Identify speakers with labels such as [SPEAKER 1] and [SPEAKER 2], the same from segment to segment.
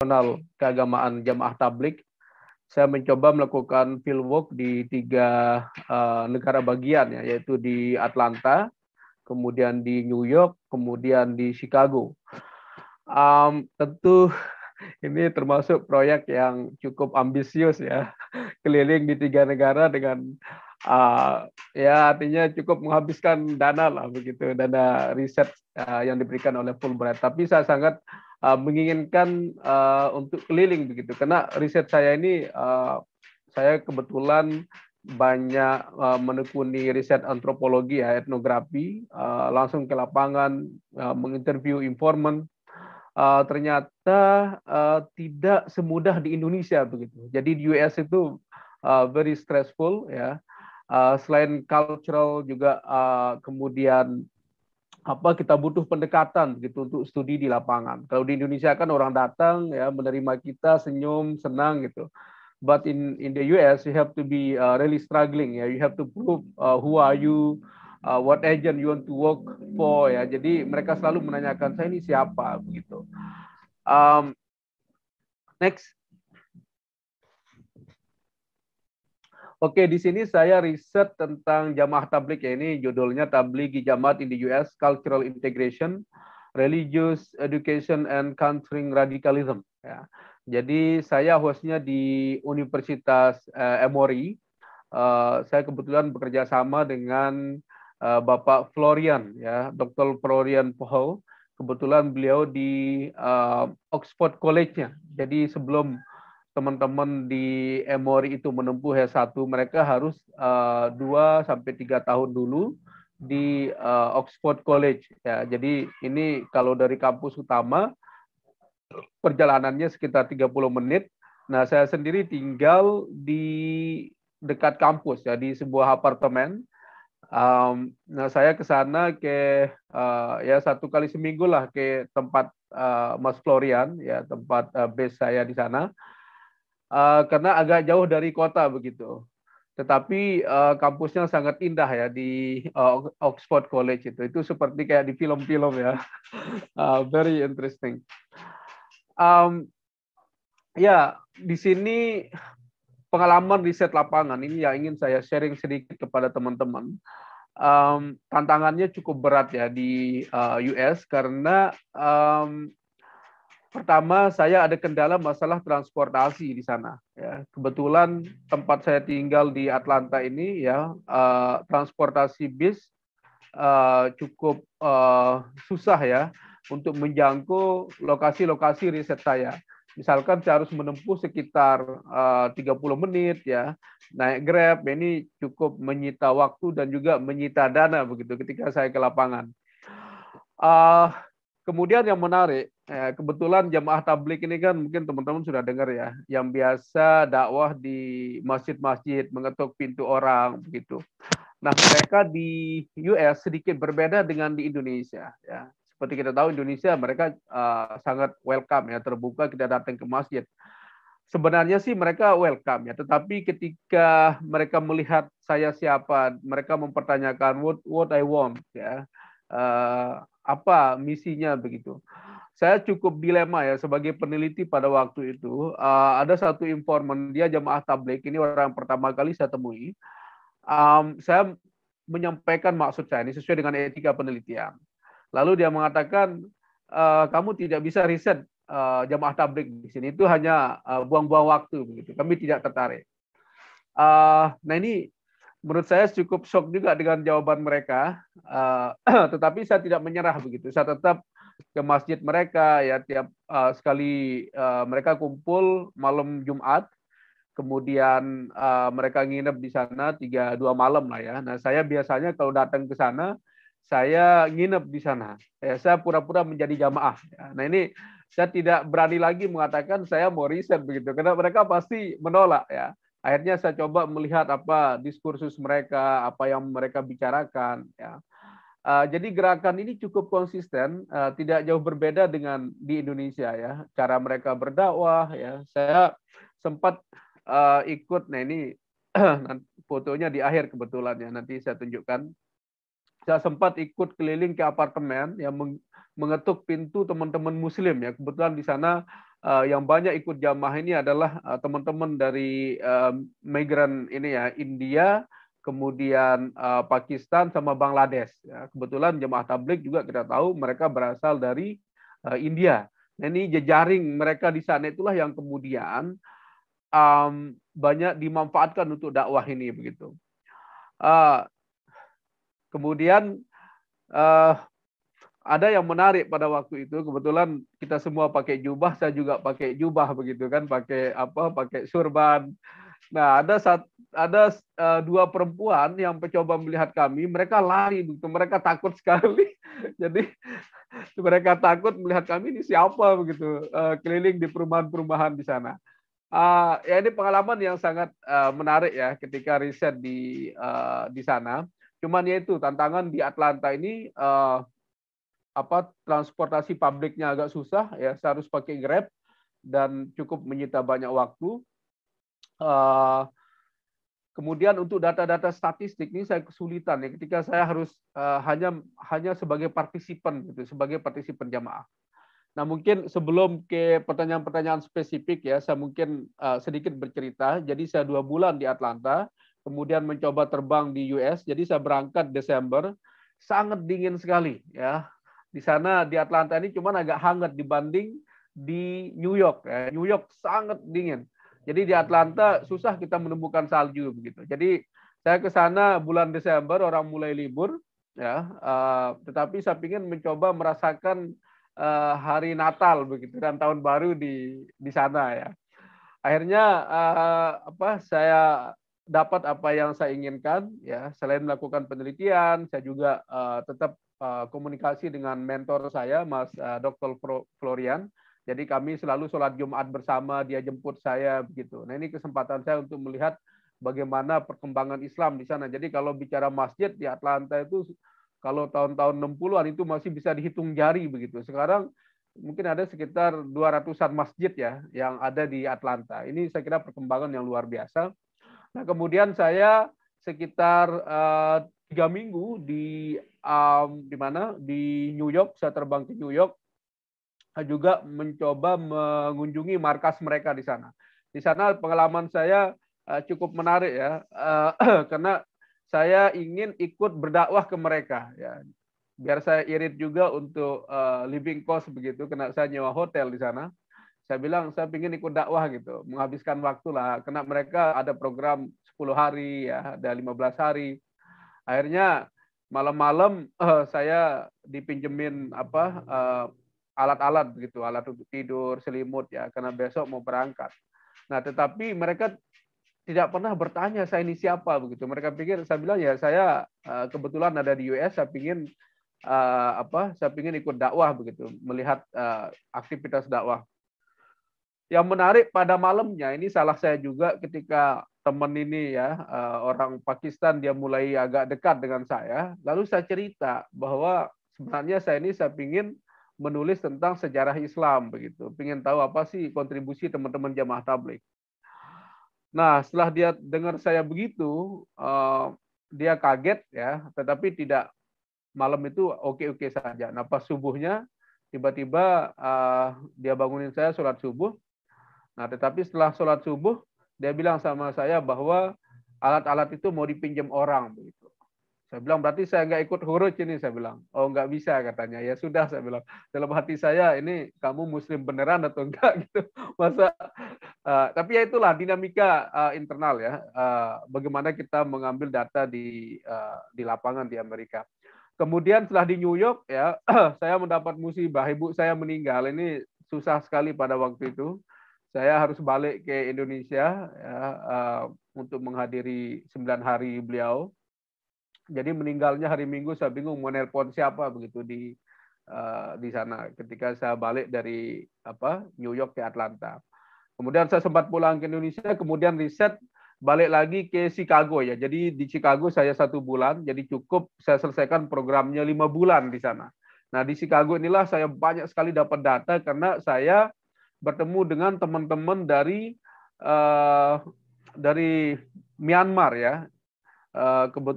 [SPEAKER 1] internasional keagamaan Jamaah Tabligh. Saya mencoba melakukan fieldwork di 3 negara bagian, ya, yaitu di Atlanta, kemudian di New York, kemudian di Chicago. Tentu ini termasuk proyek yang cukup ambisius, ya, keliling di 3 negara dengan ya artinya cukup menghabiskan dana lah begitu, dana riset yang diberikan oleh Fulbright. Tapi saya sangat menginginkan untuk keliling begitu, karena riset saya ini saya kebetulan banyak menekuni riset antropologi, ya, etnografi, langsung ke lapangan, menginterview informan. Ternyata tidak semudah di Indonesia begitu. Jadi di US itu very stressful, ya. Selain cultural juga kemudian kita butuh pendekatan gitu untuk studi di lapangan. Kalau di Indonesia kan orang datang, ya, menerima kita senyum senang gitu. But in the US you have to be really struggling, ya. You have to prove who are you, what agent you want to work for, ya. Jadi mereka selalu menanyakan saya ini siapa begitu. Next. Oke, di sini saya riset tentang Jamaah Tabligh, ya. Ini judulnya Tablighi Jamaat in the US, Cultural Integration, Religious Education and Countering Radicalism, ya. Jadi saya hostnya di Universitas Emory. Saya kebetulan bekerja sama dengan Bapak Florian, ya, Dr. Florian Pohol. Kebetulan beliau di Oxford College-nya. Jadi sebelum teman-teman di Emory itu menempuh S1, mereka harus 2-3 tahun dulu di Oxford College, ya. Jadi ini kalau dari kampus utama perjalanannya sekitar 30 menit. Nah, saya sendiri tinggal di dekat kampus, ya, di sebuah apartemen. Nah, saya ke sana ya 1 kali seminggu lah ke tempat Mas Florian, ya, tempat base saya di sana. Karena agak jauh dari kota begitu. Tetapi kampusnya sangat indah, ya, di Oxford College itu. Itu seperti kayak di film-film, ya. Very interesting. Ya, di sini pengalaman riset lapangan ini yang ingin saya sharing sedikit kepada teman-teman. Tantangannya cukup berat, ya, di US karena pertama, saya ada kendala masalah transportasi di sana, ya. Kebetulan tempat saya tinggal di Atlanta ini, ya, transportasi bis cukup susah, ya, untuk menjangkau lokasi-lokasi riset saya. Misalkan saya harus menempuh sekitar 30 menit, ya, naik Grab. Ini cukup menyita waktu dan juga menyita dana begitu ketika saya ke lapangan. Kemudian yang menarik, kebetulan Jamaah Tabligh ini kan mungkin teman-teman sudah dengar, ya, yang biasa dakwah di masjid-masjid, mengetuk pintu orang begitu. Nah, mereka di US sedikit berbeda dengan di Indonesia, ya. Seperti kita tahu Indonesia mereka sangat welcome, ya, terbuka kita datang ke masjid. Sebenarnya sih mereka welcome, ya, tetapi ketika mereka melihat saya siapa, mereka mempertanyakan what I want, ya. Apa misinya begitu. Saya cukup dilema, ya, sebagai peneliti pada waktu itu. Ada satu informan, dia Jamaah Tabligh, ini orang pertama kali saya temui. Saya menyampaikan maksud saya ini sesuai dengan etika penelitian. Lalu dia mengatakan, kamu tidak bisa riset Jamaah Tabligh di sini, itu hanya buang-buang waktu begitu. Kami tidak tertarik. Nah, ini menurut saya cukup shock juga dengan jawaban mereka, tetapi saya tidak menyerah begitu. Saya tetap ke masjid mereka, ya, tiap sekali mereka kumpul malam Jumat, kemudian mereka nginep di sana 2 malam lah, ya. Nah, saya biasanya kalau datang ke sana, saya nginep di sana. Ya, saya pura-pura menjadi jamaah, ya. Nah, ini saya tidak berani lagi mengatakan saya mau riset begitu, karena mereka pasti menolak, ya. Akhirnya saya coba melihat apa diskursus mereka, apa yang mereka bicarakan, ya. Jadi gerakan ini cukup konsisten, tidak jauh berbeda dengan di Indonesia, ya. Cara mereka berdakwah, ya. Saya sempat ikut, nah ini fotonya di akhir kebetulan, ya, nanti saya tunjukkan. Saya sempat ikut keliling ke apartemen yang mengetuk pintu teman-teman Muslim, ya. Kebetulan di sana yang banyak ikut jamaah ini adalah teman-teman dari migran ini ya, India, kemudian Pakistan sama Bangladesh. Ya, kebetulan jemaah tabligh juga kita tahu mereka berasal dari India. Nah, ini jejaring mereka di sana itulah yang kemudian banyak dimanfaatkan untuk dakwah ini begitu. Kemudian ada yang menarik pada waktu itu, kebetulan kita semua pakai jubah, saya juga pakai jubah begitu kan, pakai apa? Pakai surban. Nah, ada dua perempuan yang mencoba melihat kami, mereka lari begitu, mereka takut sekali. Jadi mereka takut melihat kami ini siapa begitu, keliling di perumahan-perumahan di sana. Ya ini pengalaman yang sangat menarik ya ketika riset di sana. Cuman ya itu tantangan di Atlanta ini transportasi publiknya agak susah ya, saya harus pakai Grab dan cukup menyita banyak waktu. Kemudian untuk data-data statistik ini saya kesulitan ya ketika saya harus hanya sebagai partisipan gitu, sebagai partisipan jamaah. Nah, mungkin sebelum ke pertanyaan-pertanyaan spesifik ya, saya mungkin sedikit bercerita. Jadi saya 2 bulan di Atlanta, kemudian mencoba terbang di US. Jadi saya berangkat Desember, sangat dingin sekali ya. Di sana di Atlanta ini cuma agak hangat dibanding di New York. Ya. New York sangat dingin. Jadi di Atlanta susah kita menemukan salju begitu. Jadi saya ke sana bulan Desember, orang mulai libur ya. Tetapi saya ingin mencoba merasakan hari Natal begitu dan tahun baru di sana ya. Akhirnya saya dapat apa yang saya inginkan ya. Selain melakukan penelitian, saya juga tetap komunikasi dengan mentor saya, Mas Dr. Florian. Jadi kami selalu sholat Jumat bersama, dia jemput saya begitu. Nah ini kesempatan saya untuk melihat bagaimana perkembangan Islam di sana. Jadi kalau bicara masjid di Atlanta itu kalau tahun-tahun 60-an itu masih bisa dihitung jari begitu. Sekarang mungkin ada sekitar 200-an masjid ya yang ada di Atlanta. Ini saya kira perkembangan yang luar biasa. Nah kemudian saya sekitar 3 minggu di mana di New York, saya terbang ke New York juga mencoba mengunjungi markas mereka di sana. Di sana pengalaman saya cukup menarik ya, karena saya ingin ikut berdakwah ke mereka ya. Biar saya irit juga untuk living cost begitu, karena saya nyewa hotel di sana. Saya bilang saya ingin ikut dakwah gitu, menghabiskan waktu lah, karena mereka ada program 10 hari ya, ada 15 hari. Akhirnya malam-malam saya dipinjemin alat-alat begitu, alat untuk tidur, selimut ya, karena besok mau berangkat. Nah, tetapi mereka tidak pernah bertanya saya ini siapa begitu. Mereka pikir saya bilang ya saya kebetulan ada di US, saya ingin ikut dakwah begitu, melihat aktivitas dakwah. Yang menarik pada malamnya ini salah saya juga ketika teman ini ya orang Pakistan dia mulai agak dekat dengan saya, lalu saya cerita bahwa sebenarnya saya ingin menulis tentang sejarah Islam begitu, ingin tahu apa sih kontribusi teman-teman jamaah tabligh. Nah setelah dia dengar saya begitu, dia kaget ya, tetapi tidak, malam itu oke-oke saja. Nah pas subuhnya tiba-tiba dia bangunin saya sholat subuh. Nah tetapi setelah sholat subuh dia bilang sama saya bahwa alat-alat itu mau dipinjam orang begitu. Saya bilang berarti saya nggak ikut huruj ini, saya bilang. Oh nggak bisa katanya. Ya sudah saya bilang. Dalam hati saya ini kamu muslim beneran atau enggak gitu. Masa tapi ya itulah dinamika internal ya. Bagaimana kita mengambil data di lapangan di Amerika. Kemudian setelah di New York ya saya mendapat musibah, ibu saya meninggal. Ini susah sekali pada waktu itu. Saya harus balik ke Indonesia ya, untuk menghadiri 9 hari beliau. Jadi meninggalnya hari Minggu, saya bingung mau nelpon siapa begitu di sana ketika saya balik dari New York ke Atlanta. Kemudian saya sempat pulang ke Indonesia, kemudian riset balik lagi ke Chicago ya. Jadi di Chicago saya 1 bulan, jadi cukup saya selesaikan programnya 5 bulan di sana. Nah di Chicago inilah saya banyak sekali dapat data karena saya bertemu dengan teman-teman dari Myanmar ya.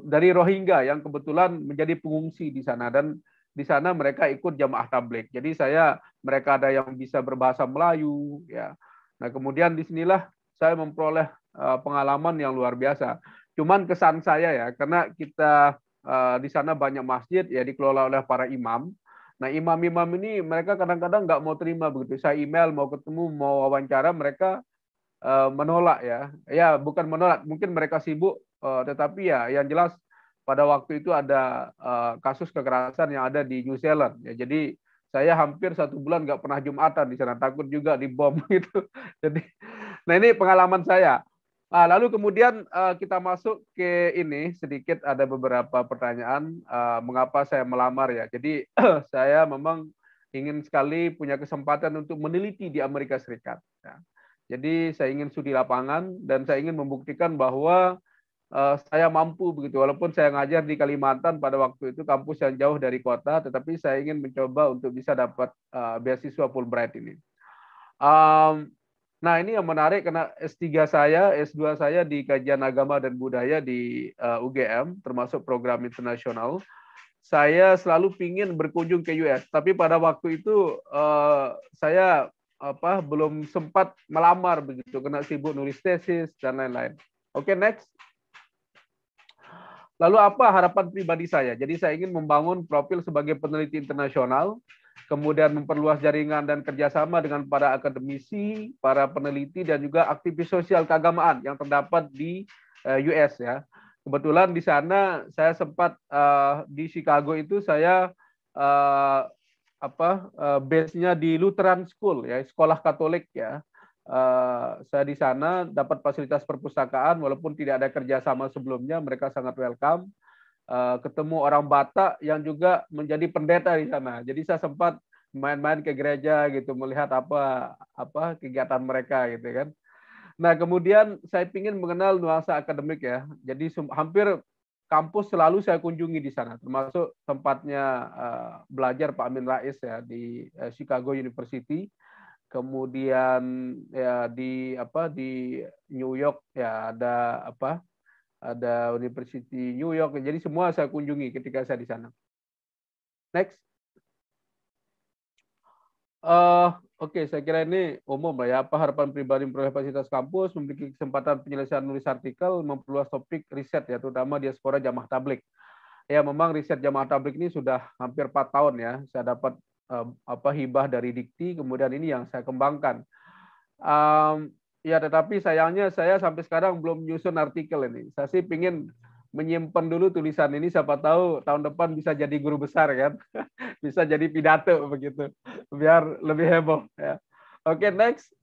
[SPEAKER 1] Dari Rohingya yang kebetulan menjadi pengungsi di sana, dan di sana mereka ikut jamaah tabligh. Jadi mereka ada yang bisa berbahasa Melayu, ya. Nah kemudian disinilah saya memperoleh pengalaman yang luar biasa. Cuman kesan saya ya, karena kita di sana banyak masjid ya dikelola oleh para imam. Nah imam-imam ini mereka kadang-kadang nggak mau terima begitu. Saya email mau ketemu mau wawancara mereka menolak ya. Ya bukan menolak, mungkin mereka sibuk, tetapi ya yang jelas pada waktu itu ada kasus kekerasan yang ada di New Zealand. Ya, jadi saya hampir 1 bulan nggak pernah Jumatan di sana, takut juga dibom gitu. Jadi, nah ini pengalaman saya. Lalu kemudian kita masuk ke ini sedikit ada beberapa pertanyaan mengapa saya melamar ya. Jadi saya memang ingin sekali punya kesempatan untuk meneliti di Amerika Serikat. Ya. Jadi saya ingin studi lapangan dan saya ingin membuktikan bahwa saya mampu begitu. Walaupun saya ngajar di Kalimantan pada waktu itu kampus yang jauh dari kota, tetapi saya ingin mencoba untuk bisa dapat beasiswa Fulbright ini. Nah ini yang menarik karena S3 saya, S2 saya di Kajian Agama dan Budaya di UGM, termasuk program internasional. Saya selalu ingin berkunjung ke US, tapi pada waktu itu saya belum sempat melamar begitu, karena sibuk nulis tesis dan lain-lain. Oke, next. Lalu apa harapan pribadi saya? Jadi saya ingin membangun profil sebagai peneliti internasional, kemudian memperluas jaringan dan kerjasama dengan para akademisi, para peneliti, dan juga aktivis sosial keagamaan yang terdapat di US ya. Kebetulan di sana saya sempat di Chicago itu saya base-nya di Lutheran School ya, sekolah Katolik ya. Saya di sana dapat fasilitas perpustakaan walaupun tidak ada kerjasama sebelumnya, mereka sangat welcome. Ketemu orang Batak yang juga menjadi pendeta di sana. Jadi saya sempat main-main ke gereja gitu, melihat apa kegiatan mereka gitu kan. Nah kemudian saya ingin mengenal nuansa akademik ya. Jadi hampir kampus selalu saya kunjungi di sana, termasuk tempatnya belajar Pak Amin Rais ya di Chicago University. Kemudian ya di New York ya ada University New York. Jadi semua saya kunjungi ketika saya di sana. Next. Oke, saya kira ini umum lah ya. Apa harapan pribadi memperoleh fasilitas kampus, memiliki kesempatan penyelesaian nulis artikel, memperluas topik riset ya, terutama diaspora jamaah tabligh. Ya, memang riset jamaah tabligh ini sudah hampir 4 tahun ya. Saya dapat hibah dari Dikti, kemudian ini yang saya kembangkan. Ya, tetapi sayangnya saya sampai sekarang belum menyusun artikel ini. Saya sih ingin menyimpan dulu tulisan ini, siapa tahu tahun depan bisa jadi guru besar kan, bisa jadi pidato begitu, biar lebih heboh ya. Oke, next.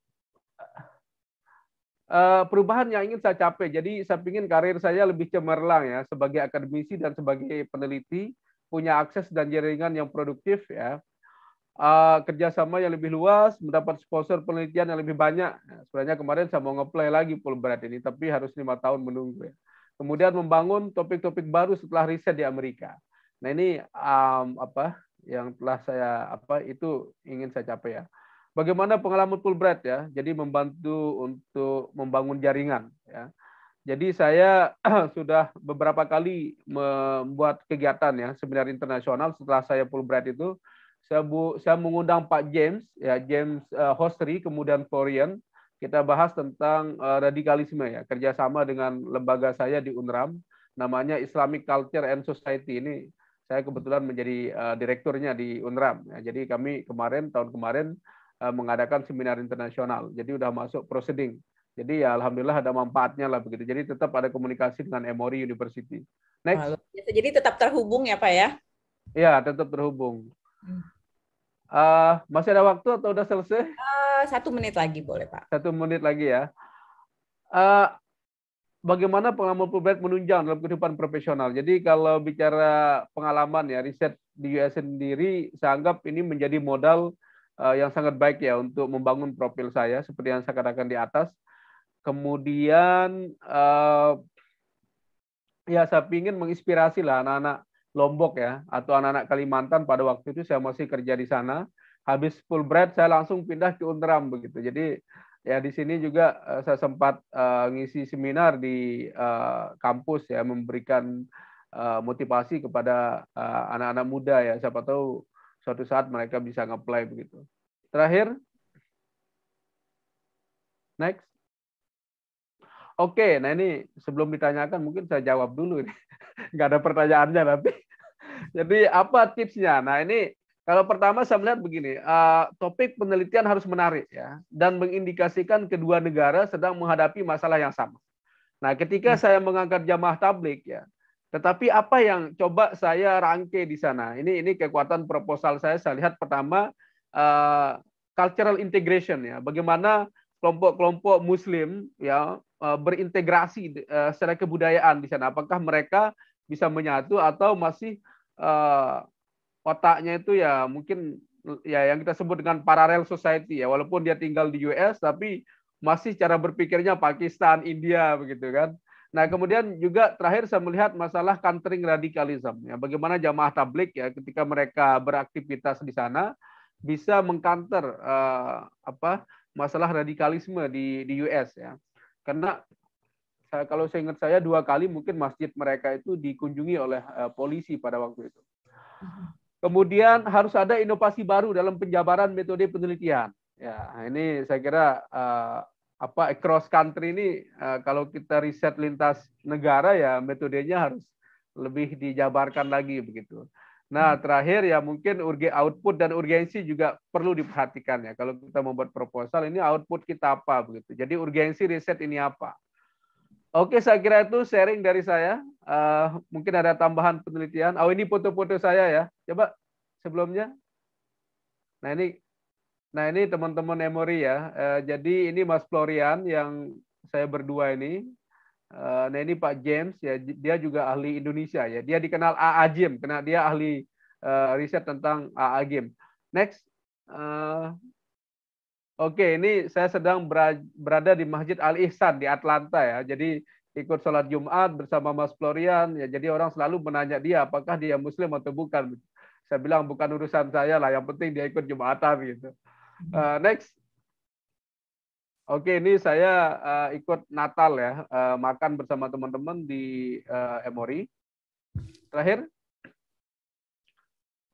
[SPEAKER 1] Perubahan yang ingin saya capai, jadi saya ingin karir saya lebih cemerlang ya, sebagai akademisi dan sebagai peneliti, punya akses dan jaringan yang produktif ya. Kerjasama yang lebih luas, mendapat sponsor penelitian yang lebih banyak. Sebenarnya kemarin saya mau nge-play lagi Fulbright ini, tapi harus 5 tahun menunggu ya. Kemudian membangun topik-topik baru setelah riset di Amerika. Nah ini yang telah saya itu ingin saya capai ya. Bagaimana pengalaman Fulbright ya? Jadi membantu untuk membangun jaringan ya. Jadi saya sudah beberapa kali membuat kegiatan ya, seminar internasional setelah saya Fulbright itu. Saya mengundang Pak James ya, James Hostry, kemudian Florian. Kita bahas tentang radikalisme ya, kerjasama dengan lembaga saya di UNRAM, namanya Islamic Culture and Society. Ini saya kebetulan menjadi direkturnya di UNRAM. Ya, jadi kami tahun kemarin mengadakan seminar internasional. Jadi udah masuk proceeding. Jadi ya alhamdulillah ada manfaatnya lah begitu. Jadi tetap ada komunikasi dengan Emory University. Next.
[SPEAKER 2] Jadi tetap terhubung ya Pak ya?
[SPEAKER 1] Ya, tetap terhubung. Masih ada waktu atau udah selesai?
[SPEAKER 2] 1 menit lagi boleh Pak.
[SPEAKER 1] 1 menit lagi ya. Bagaimana pengalaman Fulbright menunjang dalam kehidupan profesional? Jadi kalau bicara pengalaman ya, riset di US sendiri, saya anggap ini menjadi modal yang sangat baik ya untuk membangun profil saya, seperti yang saya katakan di atas. Kemudian ya saya ingin menginspirasi lah anak-anak Lombok ya, atau anak-anak Kalimantan. Pada waktu itu saya masih kerja di sana. Habis Fulbright saya langsung pindah ke UNRAM begitu. Jadi ya di sini juga saya sempat ngisi seminar di kampus ya, memberikan motivasi kepada anak-anak muda ya. Siapa tahu suatu saat mereka bisa nge-apply begitu. Terakhir, next. Oke, nah ini sebelum ditanyakan mungkin saya jawab dulu ini. Nggak ada pertanyaannya tapi. Jadi apa tipsnya? Nah ini kalau pertama saya melihat begini, topik penelitian harus menarik ya dan mengindikasikan kedua negara sedang menghadapi masalah yang sama. Nah ketika saya mengangkat jamaah tablik ya, tetapi apa yang coba saya rangkai di sana? Ini kekuatan proposal saya lihat pertama cultural integration ya, bagaimana kelompok-kelompok Muslim ya berintegrasi secara kebudayaan di sana. Apakah mereka bisa menyatu atau masih otaknya itu ya mungkin ya yang kita sebut dengan parallel society ya, walaupun dia tinggal di US tapi masih cara berpikirnya Pakistan, India begitu kan. Nah, kemudian juga terakhir saya melihat masalah countering radikalisme ya, bagaimana jamaah tablik ya ketika mereka beraktivitas di sana bisa mengcounter masalah radikalisme di US ya. Karena kalau saya ingat saya 2 kali mungkin masjid mereka itu dikunjungi oleh polisi pada waktu itu. Kemudian harus ada inovasi baru dalam penjabaran metode penelitian. Ya, ini saya kira across country ini kalau kita riset lintas negara ya metodenya harus lebih dijabarkan lagi begitu. Nah, terakhir ya mungkin output dan urgensi juga perlu diperhatikan ya. Kalau kita membuat proposal ini output kita apa begitu. Jadi urgensi riset ini apa? Oke, saya kira itu sharing dari saya. Mungkin ada tambahan penelitian. Oh, ini foto-foto saya ya. Coba sebelumnya. Nah ini teman-teman Emory ya. Jadi ini Mas Florian yang saya berdua ini. Nah ini Pak James ya. Dia juga ahli Indonesia ya. Dia dikenal AA Gym karena dia ahli riset tentang AA Gym. Next. Oke, ini saya sedang berada di Masjid Al Ihsan di Atlanta ya. Jadi ikut sholat Jumat bersama Mas Florian ya. Jadi orang selalu menanya dia apakah dia Muslim atau bukan. Saya bilang bukan urusan saya lah. Yang penting dia ikut Jumatan gitu. Next. Oke, ini saya ikut Natal ya, makan bersama teman-teman di Emory. Terakhir.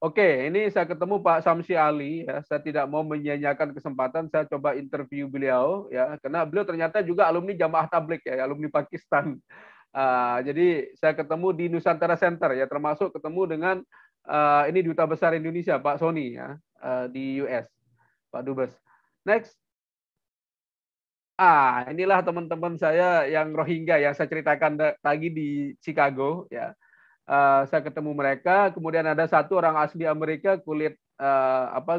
[SPEAKER 1] Oke, ini saya ketemu Pak Samsi Ali ya. Saya tidak mau menyia-nyiakan kesempatan, saya coba interview beliau ya, karena beliau ternyata juga alumni Jamaah Tablik ya, alumni Pakistan. Jadi saya ketemu di Nusantara Center ya, termasuk ketemu dengan ini Duta Besar Indonesia Pak Sony ya di US, Pak Dubes. Next. Inilah teman-teman saya yang Rohingya yang saya ceritakan tadi di Chicago ya. Saya ketemu mereka, kemudian ada satu orang asli Amerika kulit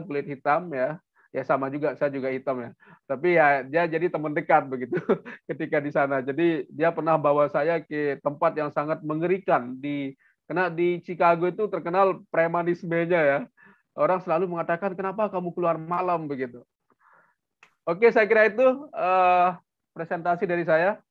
[SPEAKER 1] kulit hitam ya, ya sama juga saya juga hitam ya, tapi ya dia jadi teman dekat begitu ketika di sana. Jadi dia pernah bawa saya ke tempat yang sangat mengerikan karena di Chicago itu terkenal premanismenya ya, orang selalu mengatakan kenapa kamu keluar malam begitu. Oke, saya kira itu presentasi dari saya.